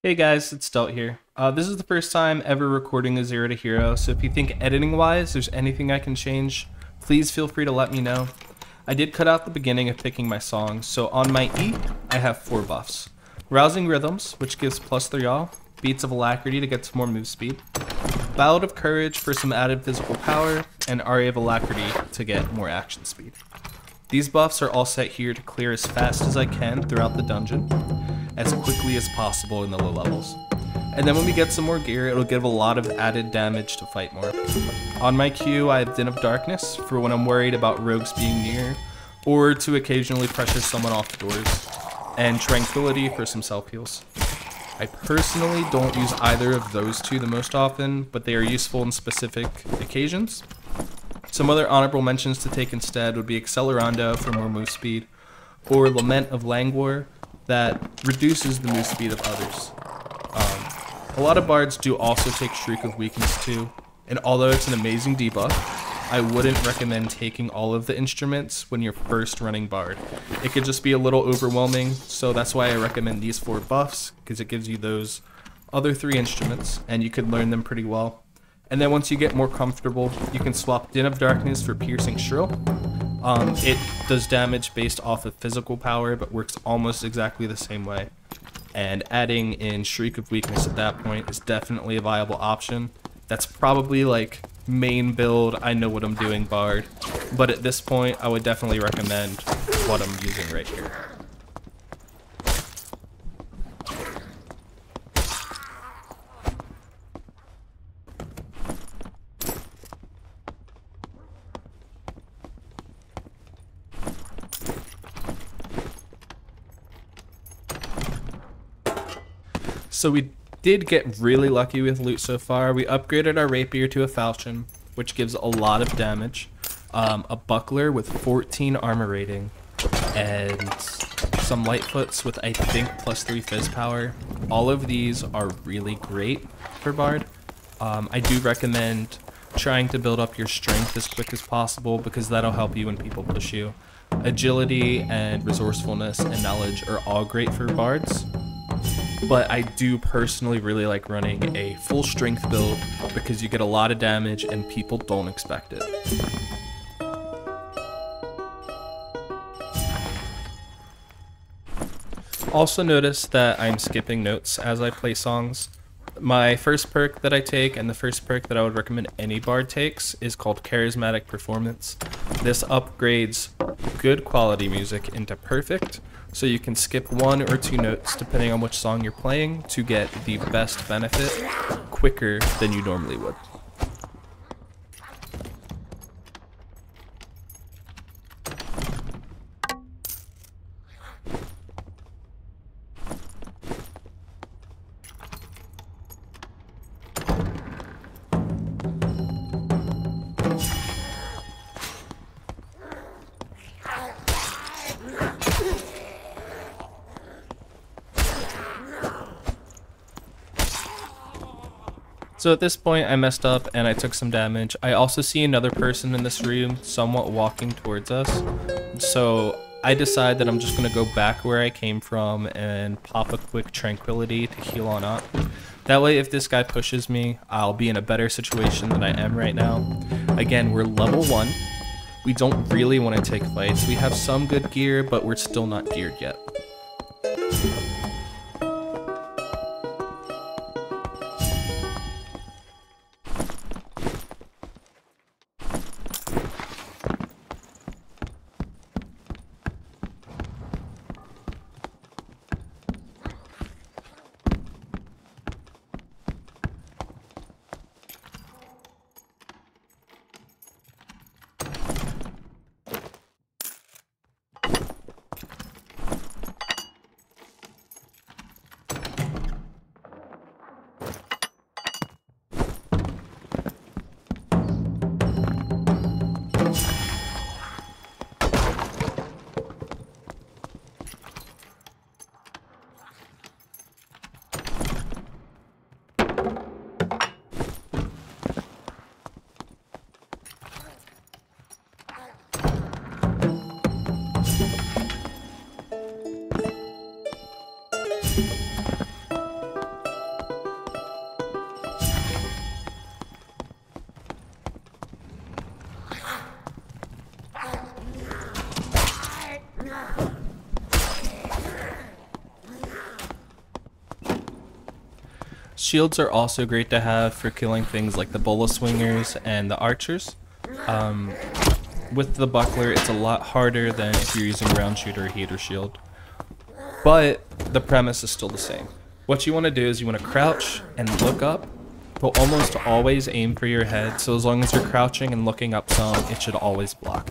Hey guys, it's Stelt here. This is the first time ever recording a 0 to hero, so if you think editing wise there's anything I can change, please feel free to let me know. I did cut out the beginning of picking my songs, so on my E, I have 4 buffs. Rousing Rhythms, which gives +3 all, Beats of Alacrity to get some more move speed, Ballad of Courage for some added physical power, and Aria of Alacrity to get more action speed. These buffs are all set here to clear as fast as I can throughout the dungeon, as quickly as possible in the low levels. And then when we get some more gear, it'll give a lot of added damage to fight more. On my Q, I have Den of Darkness for when I'm worried about rogues being near, or to occasionally pressure someone off doors, and Tranquility for some self heals. I personally don't use either of those two the most often, but they are useful in specific occasions. Some other honorable mentions to take instead would be Accelerando for more move speed, or Lament of Languor that reduces the move speed of others. A lot of bards do also take Shriek of Weakness too, and although it's an amazing debuff, I wouldn't recommend taking all of the instruments when you're first running bard. It could just be a little overwhelming, so that's why I recommend these 4 buffs, because it gives you those other 3 instruments, and you could learn them pretty well. And then once you get more comfortable, you can swap Den of Darkness for Piercing Shrill. It does damage based off of physical power, but works almost exactly the same way. And adding in Shriek of Weakness at that point is definitely a viable option. That's probably like main build, I know what I'm doing bard, but at this point I would definitely recommend what I'm using right here. So we did get really lucky with loot so far. We upgraded our rapier to a falchion, which gives a lot of damage, a buckler with 14 armor rating, and some lightfoots with I think +3 fizz power. All of these are really great for bard. I do recommend trying to build up your strength as quick as possible because that'll help you when people push you. Agility and resourcefulness and knowledge are all great for bards. But I do personally really like running a full strength build because you get a lot of damage and people don't expect it. Also notice that I'm skipping notes as I play songs. My first perk that I take and the first perk that I would recommend any bard takes is called Charismatic Performance. This upgrades good quality music into perfect, so you can skip 1 or 2 notes depending on which song you're playing to get the best benefit quicker than you normally would. So at this point I messed up and I took some damage. I also see another person in this room somewhat walking towards us. So I decide that I'm just going to go back where I came from and pop a quick Tranquility to heal on up. That way if this guy pushes me, I'll be in a better situation than I am right now. Again, we're level 1. We don't really want to take fights. We have some good gear, but we're still not geared yet. Shields are also great to have for killing things like the bola swingers and the archers. With the buckler, it's a lot harder than if you're using round shooter or heater shield. But the premise is still the same. What you want to do is you want to crouch and look up, but almost always aim for your head. So as long as you're crouching and looking up some, it should always block.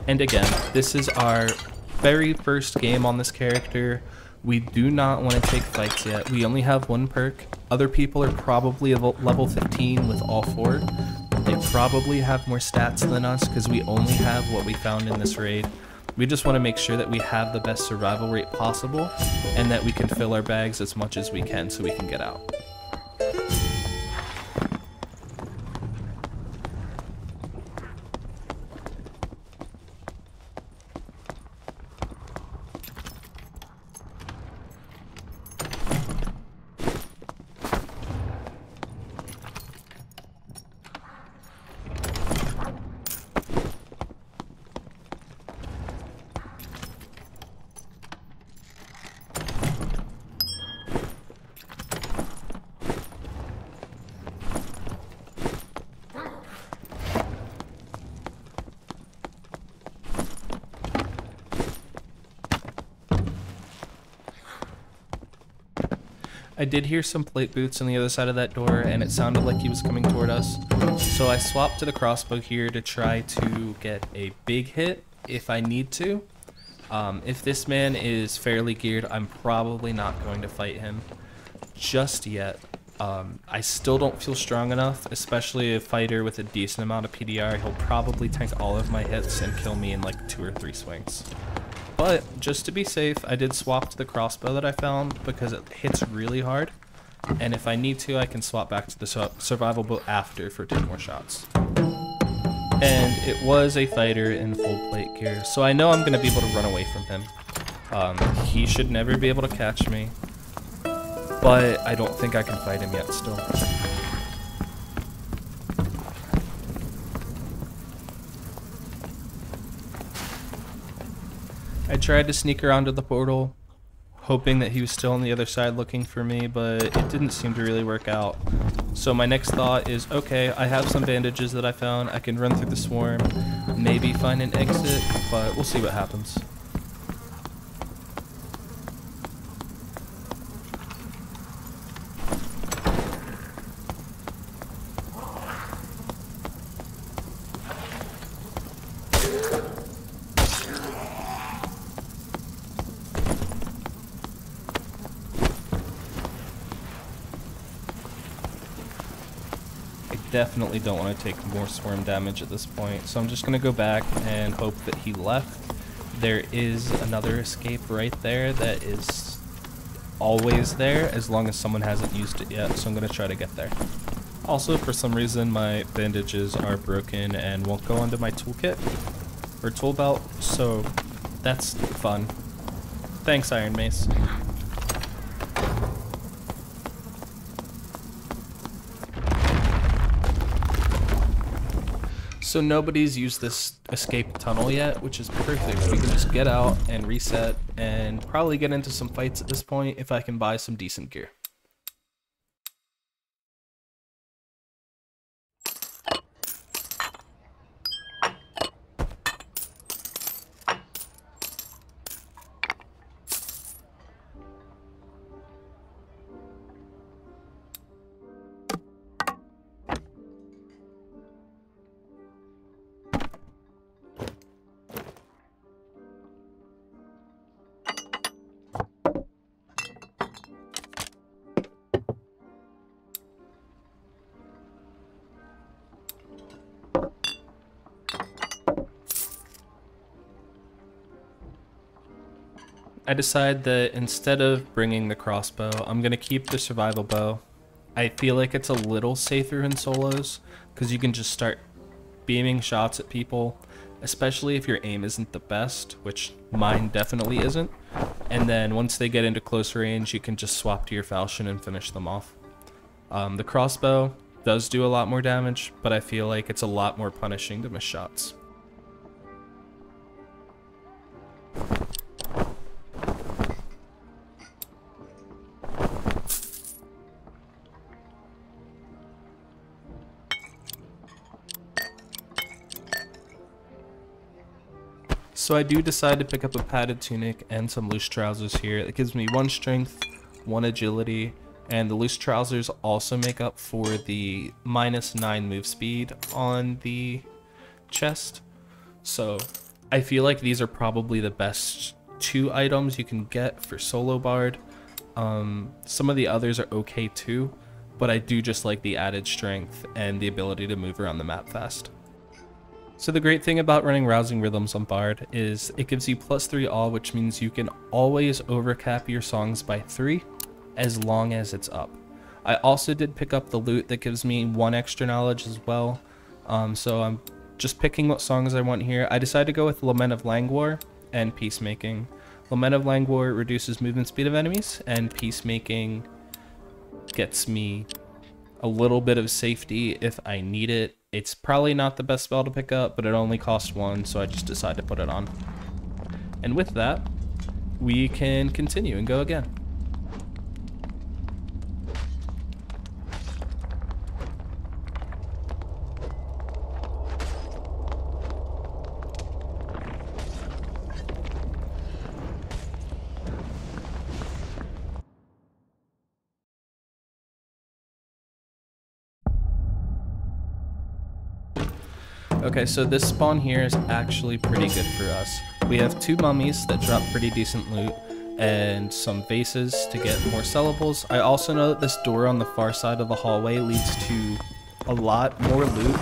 And again, this is our very first game on this character. We do not want to take fights yet. We only have one perk. Other people are probably level 15 with all 4. They probably have more stats than us because we only have what we found in this raid. We just want to make sure that we have the best survival rate possible and that we can fill our bags as much as we can so we can get out. I did hear some plate boots on the other side of that door, and it sounded like he was coming toward us. So I swapped to the crossbow here to try to get a big hit if I need to. If this man is fairly geared, I'm probably not going to fight him just yet. I still don't feel strong enough, especially a fighter with a decent amount of PDR. He'll probably tank all of my hits and kill me in like 2 or 3 swings. But just to be safe, I did swap to the crossbow that I found because it hits really hard. And if I need to, I can swap back to the survival bow after for 10 more shots. And it was a fighter in full plate gear, so I know I'm going to be able to run away from him. He should never be able to catch me, but I don't think I can fight him yet still. I tried to sneak around to the portal, hoping that he was still on the other side looking for me, but it didn't seem to really work out. So my next thought is, okay, I have some bandages that I found. I can run through the swarm, maybe find an exit, but we'll see what happens. Definitely don't want to take more swarm damage at this point, so I'm just going to go back and hope that he left. There is another escape right there that is always there as long as someone hasn't used it yet, so I'm going to try to get there. Also, for some reason, my bandages are broken and won't go onto my toolkit or tool belt, so that's fun. Thanks, Iron Mace. So nobody's used this escape tunnel yet, which is perfect. We can just get out and reset and probably get into some fights at this point if I can buy some decent gear. I decide that instead of bringing the crossbow, I'm going to keep the survival bow. I feel like it's a little safer in solos because you can just start beaming shots at people, especially if your aim isn't the best, which mine definitely isn't. And then once they get into close range, you can just swap to your falchion and finish them off. The crossbow does do a lot more damage, but I feel like it's a lot more punishing to miss shots. So I do decide to pick up a padded tunic and some loose trousers here. It gives me 1 strength, 1 agility, and the loose trousers also make up for the -9 move speed on the chest. So I feel like these are probably the best 2 items you can get for solo bard. Some of the others are okay too, but I do just like the added strength and the ability to move around the map fast. So the great thing about running Rousing Rhythms on Bard is it gives you +3 all, which means you can always overcap your songs by 3 as long as it's up. I also did pick up the loot that gives me 1 extra knowledge as well. So I'm just picking what songs I want here. I decided to go with Lament of Languor and Peacemaking. Lament of Languor reduces movement speed of enemies, and Peacemaking gets me a little bit of safety if I need it. It's probably not the best spell to pick up, but it only costs 1, so I just decided to put it on. And with that, we can continue and go again. Okay, so this spawn here is actually pretty good for us. We have 2 mummies that drop pretty decent loot, and some vases to get more sellables. I also know that this door on the far side of the hallway leads to a lot more loot,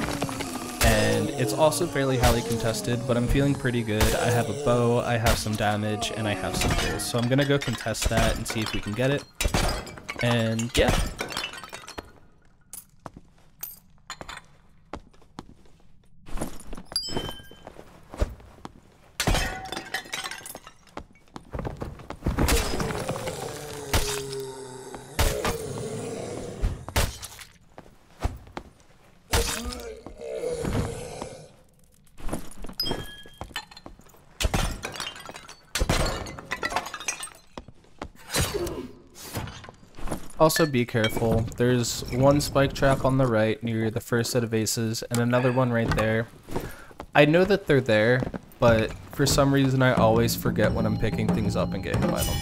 and it's also fairly highly contested, but I'm feeling pretty good. I have a bow, I have some damage, and I have some kills, so I'm gonna go contest that and see if we can get it. And yeah. Also be careful, there's 1 spike trap on the right near the first set of vases and another one right there. I know that they're there, but for some reason I always forget when I'm picking things up and get hit by them.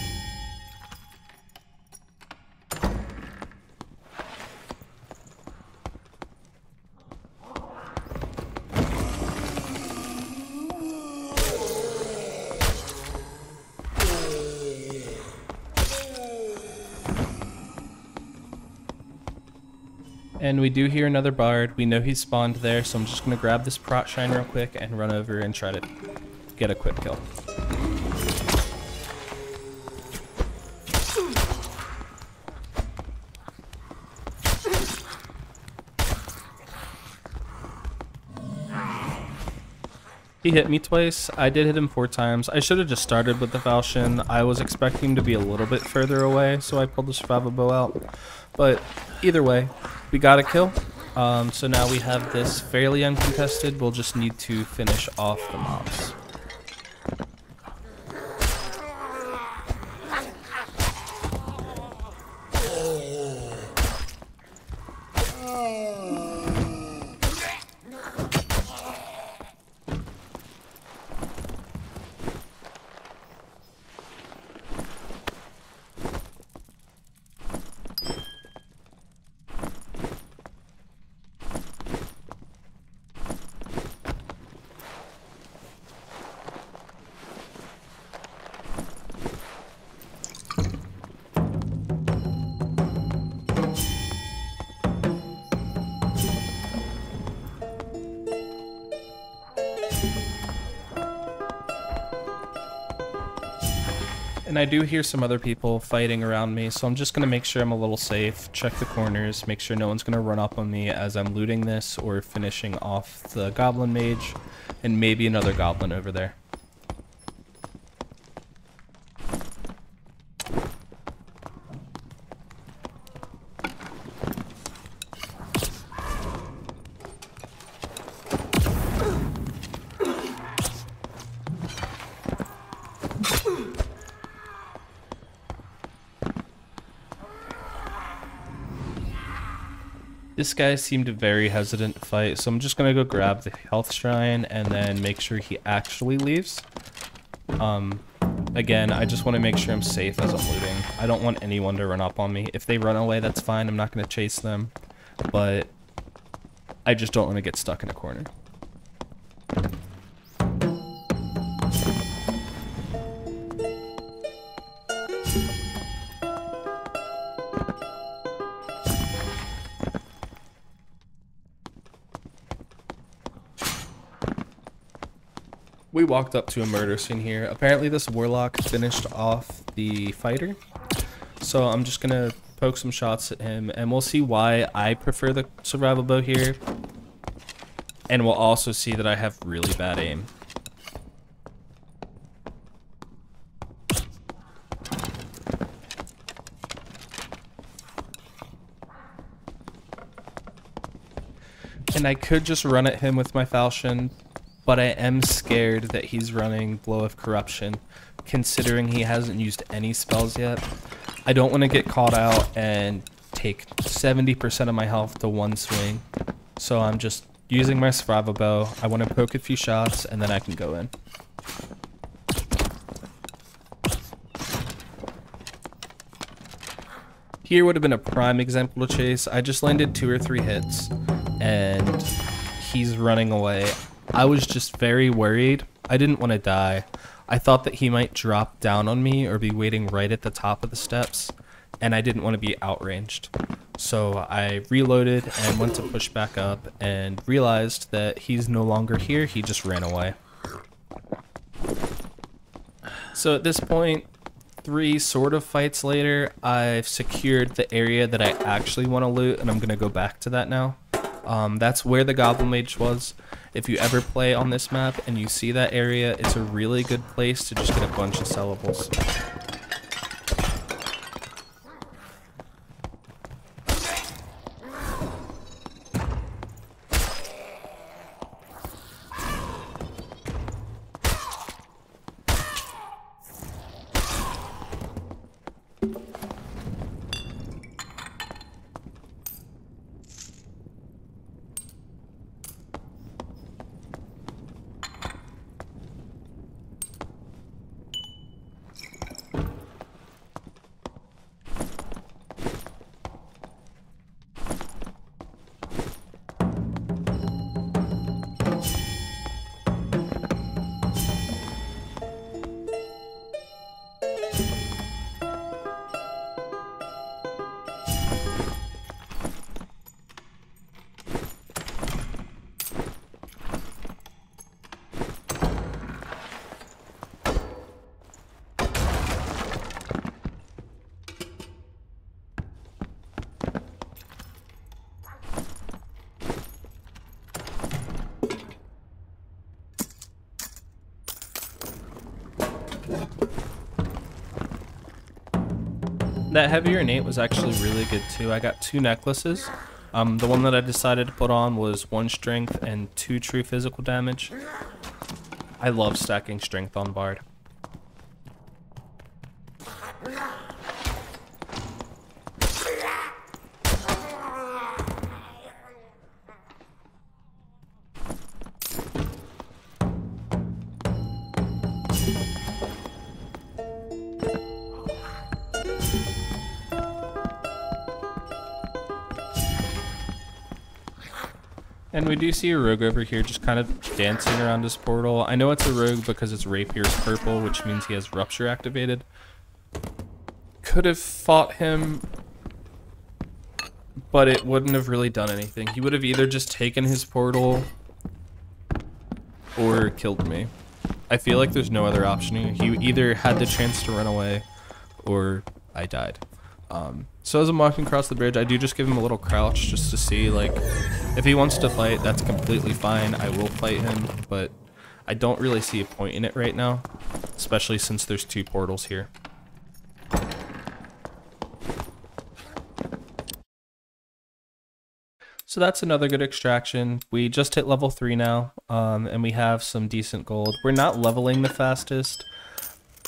And we do hear another bard. We know he spawned there, so I'm just going to grab this prot shine real quick and run over and try to get a quick kill. He hit me twice. I did hit him 4 times. I should have just started with the falchion. I was expecting him to be a little bit further away, so I pulled the survival bow out. But either way, we got a kill. So now we have this fairly uncontested. We'll just need to finish off the mobs. And I do hear some other people fighting around me, so I'm just going to make sure I'm a little safe, check the corners, make sure no one's going to run up on me as I'm looting this or finishing off the goblin mage, and maybe another goblin over there. This guy seemed very hesitant to fight, so I'm just gonna go grab the health shrine and then make sure he actually leaves. Again, I just want to make sure I'm safe as I'm looting. I don't want anyone to run up on me. If they run away, that's fine. I'm not gonna chase them, but I just don't want to get stuck in a corner. We walked up to a murder scene here. Apparently this warlock finished off the fighter. So I'm just gonna poke some shots at him and we'll see why I prefer the survival bow here. And we'll also see that I have really bad aim. And I could just run at him with my falchion, but I am scared that he's running Blow of Corruption, considering he hasn't used any spells yet. I don't want to get caught out and take 70% of my health to one swing, so I'm just using my survival bow. I want to poke a few shots, and then I can go in. Here would have been a prime example to chase. I just landed 2 or 3 hits, and he's running away. I was just very worried. I didn't want to die. I thought that he might drop down on me or be waiting right at the top of the steps, and I didn't want to be outranged. So I reloaded and went to push back up and realized that he's no longer here. He just ran away. So at this point, 3 sort of fights later, I've secured the area that I actually want to loot, and I'm going to go back to that now. That's where the goblin mage was. If you ever play on this map and you see that area, it's a really good place to just get a bunch of sellables. That heavier innate was actually really good too. I got 2 necklaces. The one that I decided to put on was 1 strength and 2 true physical damage. I love stacking strength on Bard. And we do see a rogue over here just kind of dancing around his portal. I know it's a rogue because its rapier's purple, which means he has rupture activated. Could have fought him, but it wouldn't have really done anything. He would have either just taken his portal or killed me. I feel like there's no other option here. He either had the chance to run away or I died. So as I'm walking across the bridge, I do just give him a little crouch just to see, like, if he wants to fight, that's completely fine. I will fight him, but I don't really see a point in it right now, especially since there's 2 portals here. So that's another good extraction. We just hit level 3 now, and we have some decent gold. We're not leveling the fastest.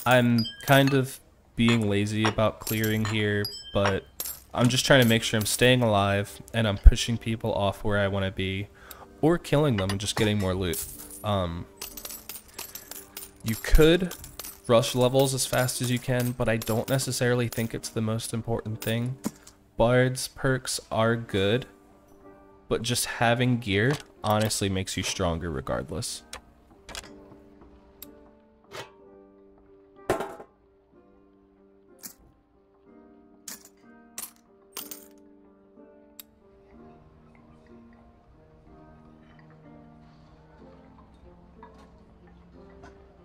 I'm kind of being lazy about clearing here, but I'm just trying to make sure I'm staying alive and I'm pushing people off where I want to be, or killing them and just getting more loot. You could rush levels as fast as you can, but I don't necessarily think it's the most important thing. Bard's perks are good, but just having gear honestly makes you stronger regardless.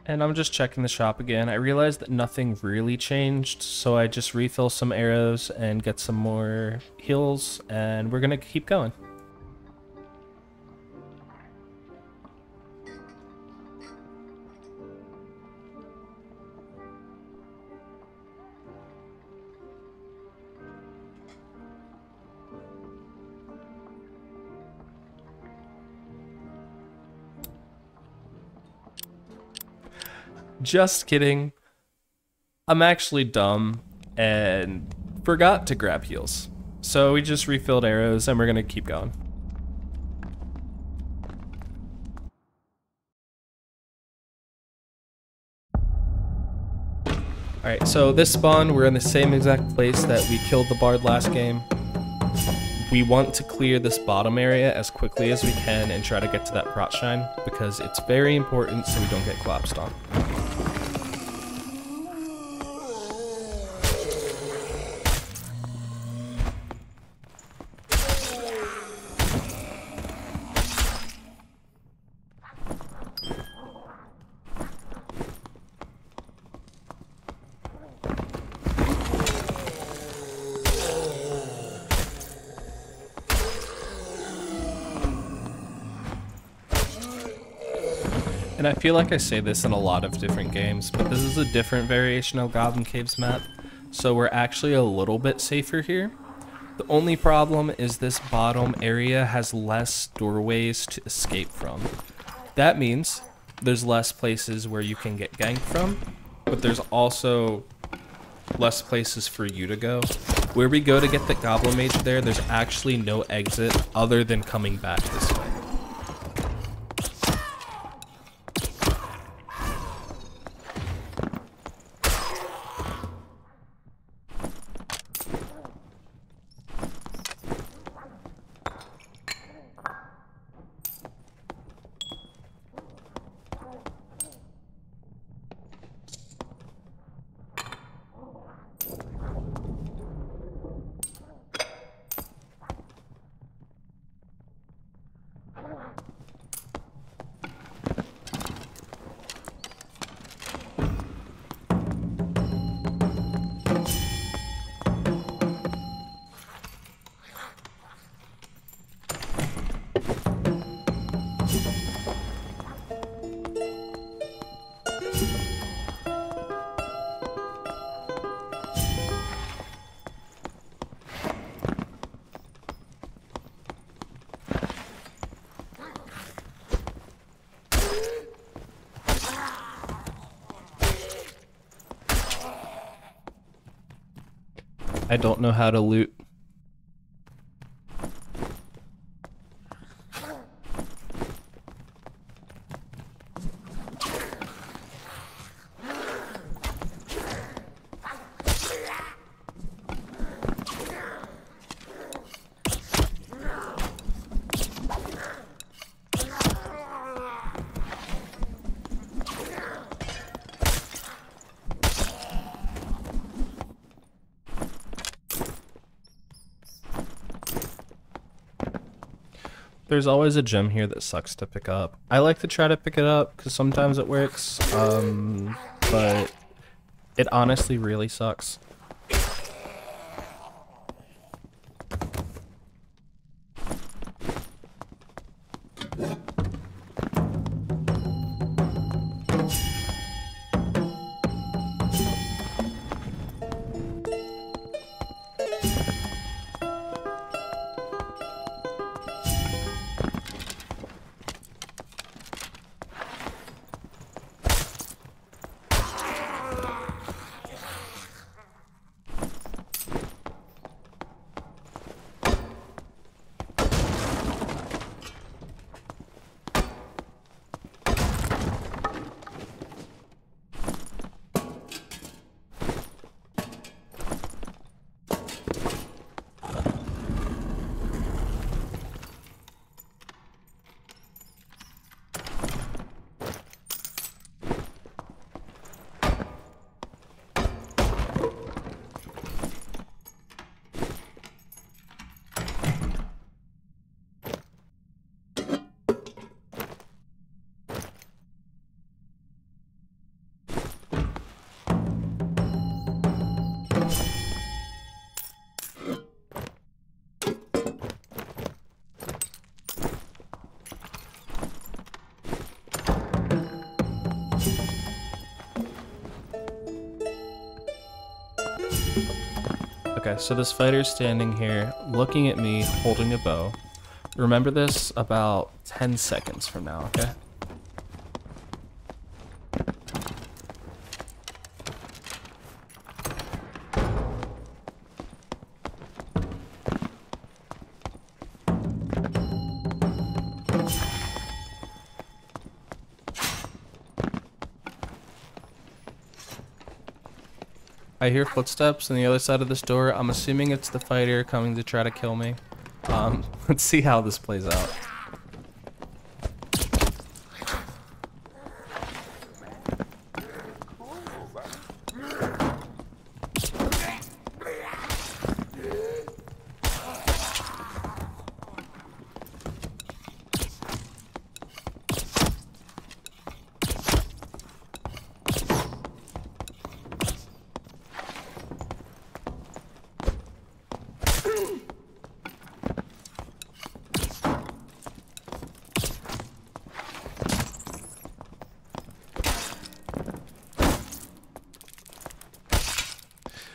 And I'm just checking the shop again. I realized that nothing really changed, so I just refill some arrows and get some more heals, and we're gonna keep going. Just kidding. I'm actually dumb and forgot to grab heals. So we just refilled arrows and we're gonna keep going. Alright, so this spawn, we're in the same exact place that we killed the bard last game. We want to clear this bottom area as quickly as we can and try to get to that prot shine, because it's very important so we don't get collapsed on. And I feel like I say this in a lot of different games, but this is a different variation of Goblin Caves map, so we're actually a little bit safer here. The only problem is this bottom area has less doorways to escape from. That means there's less places where you can get ganked from, but there's also less places for you to go. Where we go to get the Goblin Mage there's actually no exit other than coming back this way. I don't know how to loot. There's always a gem here that sucks to pick up. I like to try to pick it up because sometimes it works, but it honestly really sucks. Okay, so this fighter's standing here, looking at me, holding a bow. Remember this about 10 seconds from now, okay? I hear footsteps on the other side of this door. I'm assuming it's the fighter coming to try to kill me. Let's see how this plays out.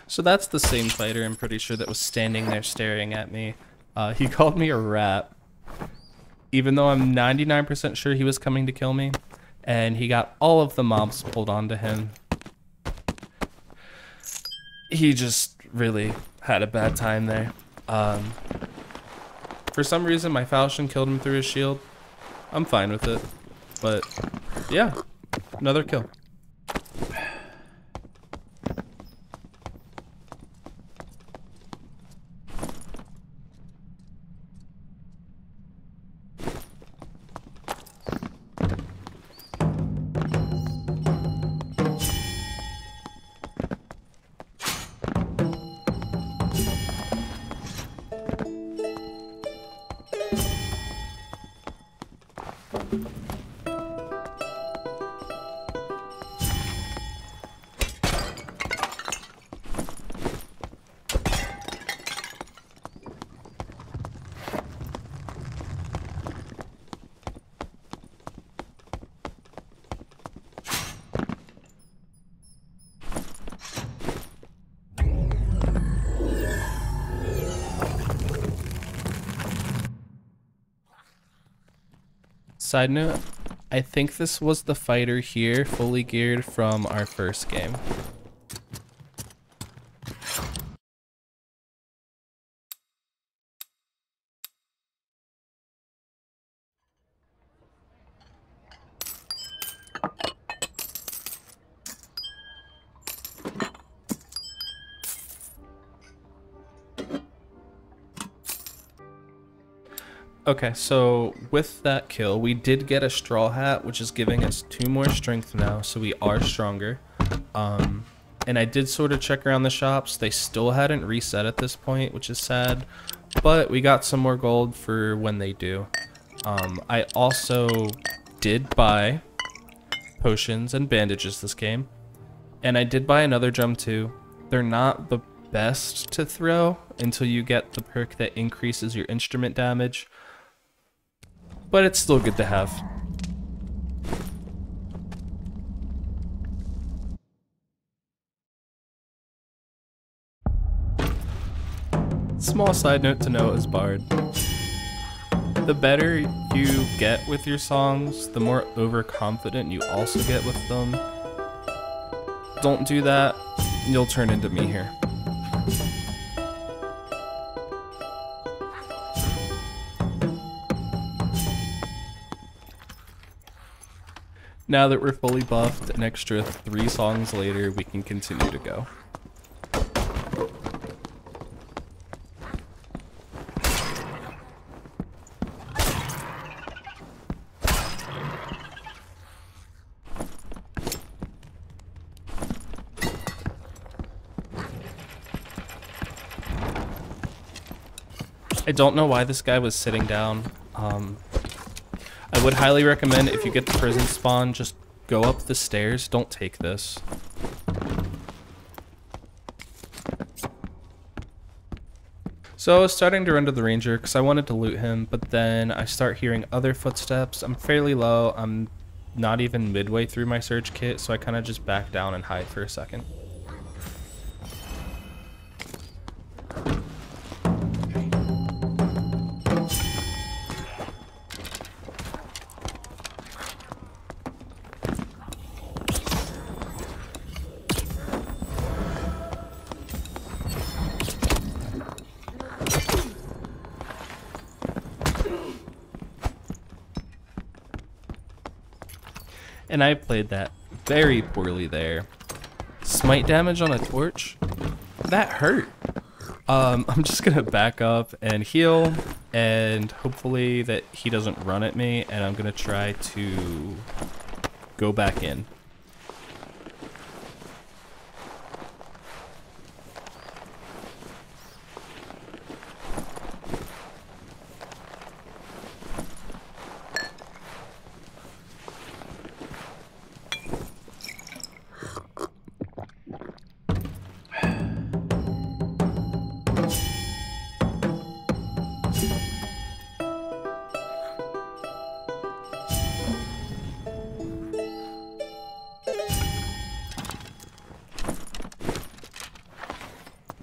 So that's the same fighter, I'm pretty sure, that was standing there staring at me. He called me a rat, even though I'm 99% sure he was coming to kill me, and he got all of the mobs pulled onto him. He just really had a bad time there. For some reason, my falchion killed him through his shield. I'm fine with it, but yeah, another kill. Side note, I think this was the fighter here, fully geared from our first game. Okay, so with that kill, we did get a straw hat, which is giving us 2 more strength now, so we are stronger. And I did sort of check around the shops. They still hadn't reset at this point, which is sad, but we got some more gold for when they do. I also did buy potions and bandages this game, and I did buy another drum too. They're not the best to throw until you get the perk that increases your instrument damage, but it's still good to have. Small side note to know as Bard. The better you get with your songs, the more overconfident you also get with them. Don't do that, you'll turn into me here. Now that we're fully buffed, an extra 3 songs later, we can continue to go. I don't know why this guy was sitting down. I would highly recommend if you get the prison spawn, just go up the stairs. Don't take this. So I was starting to run to the ranger because I wanted to loot him, but then I start hearing other footsteps. I'm fairly low. I'm not even midway through my surge kit, so I kind of just back down and hide for a second. And I played that very poorly there. Smite damage on a torch? That hurt. I'm just gonna back up and heal, and hopefully that he doesn't run at me, and I'm gonna try to go back in.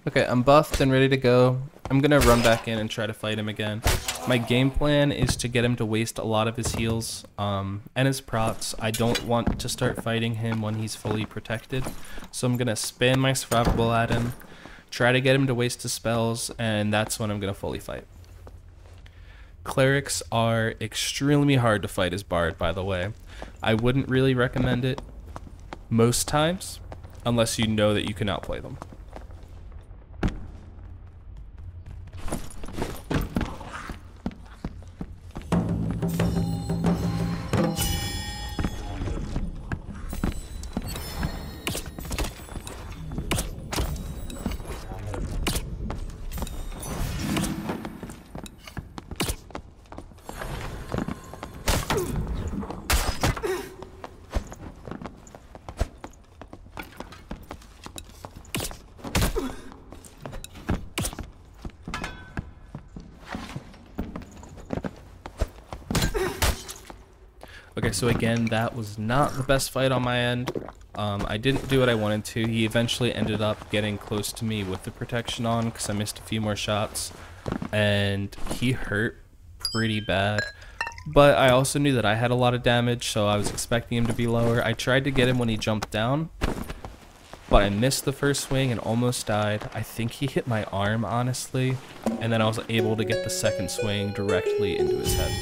Okay, I'm buffed and ready to go. I'm gonna run back in and try to fight him again. My game plan is to get him to waste a lot of his heals and his procs. I don't want to start fighting him when he's fully protected. So I'm gonna spam my survivable at him, try to get him to waste his spells, and that's when I'm gonna fully fight. Clerics are extremely hard to fight as Bard, by the way. I wouldn't really recommend it most times, unless you know that you can outplay them. Okay, so again, that was not the best fight on my end. I didn't do what I wanted to. He eventually ended up getting close to me with the protection on because I missed a few more shots, and he hurt pretty bad. But I also knew that I had a lot of damage, so I was expecting him to be lower. I tried to get him when he jumped down, but I missed the first swing and almost died. I think he hit my arm, honestly, and then I was able to get the second swing directly into his head.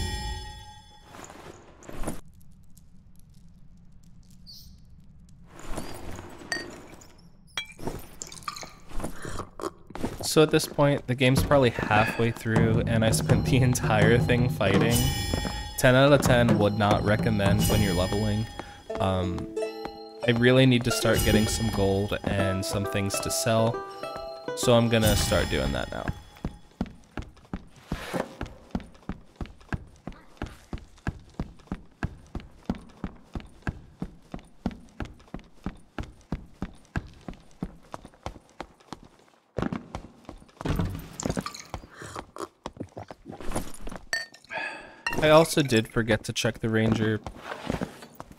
So at this point, the game's probably halfway through, and I spent the entire thing fighting. 10 out of 10 would not recommend when you're leveling. I really need to start getting some gold and some things to sell, so I'm gonna start doing that now. I also did forget to check the ranger,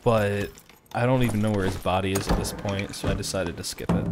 but I don't even know where his body is at this point, so I decided to skip it.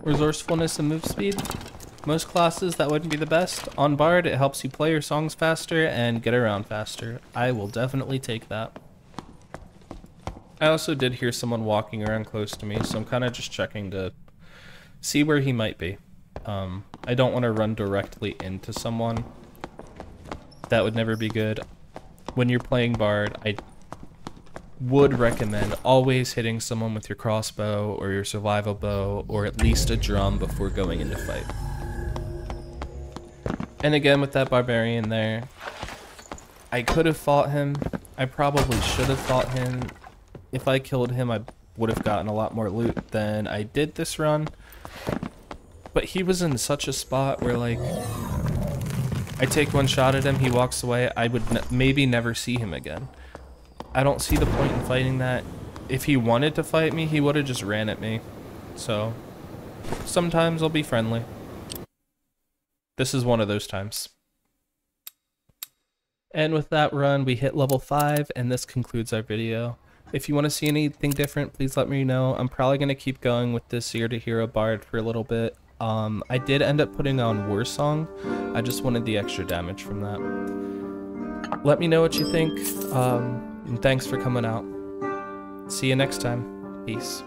Resourcefulness and move speed. Most classes that wouldn't be the best. On Bard, it helps you play your songs faster and get around faster. I will definitely take that. I also did hear someone walking around close to me, so I'm kind of just checking to see where he might be. I don't want to run directly into someone. That would never be good. When you're playing Bard, I would recommend always hitting someone with your crossbow or your survival bow or at least a drum before going into fight. And again, with that barbarian there, I could have fought him. I probably should have fought him. If I killed him, I would have gotten a lot more loot than I did this run. But he was in such a spot where, like, I take one shot at him, he walks away, I would maybe never see him again. I don't see the point in fighting that. If he wanted to fight me, he would have just ran at me. So, sometimes I'll be friendly. This is one of those times. And with that run, we hit level 5, and this concludes our video. If you want to see anything different, please let me know. I'm probably going to keep going with this Zero to Hero Bard for a little bit. I did end up putting on War Song. I just wanted the extra damage from that. Let me know what you think. And thanks for coming out. See you next time. Peace.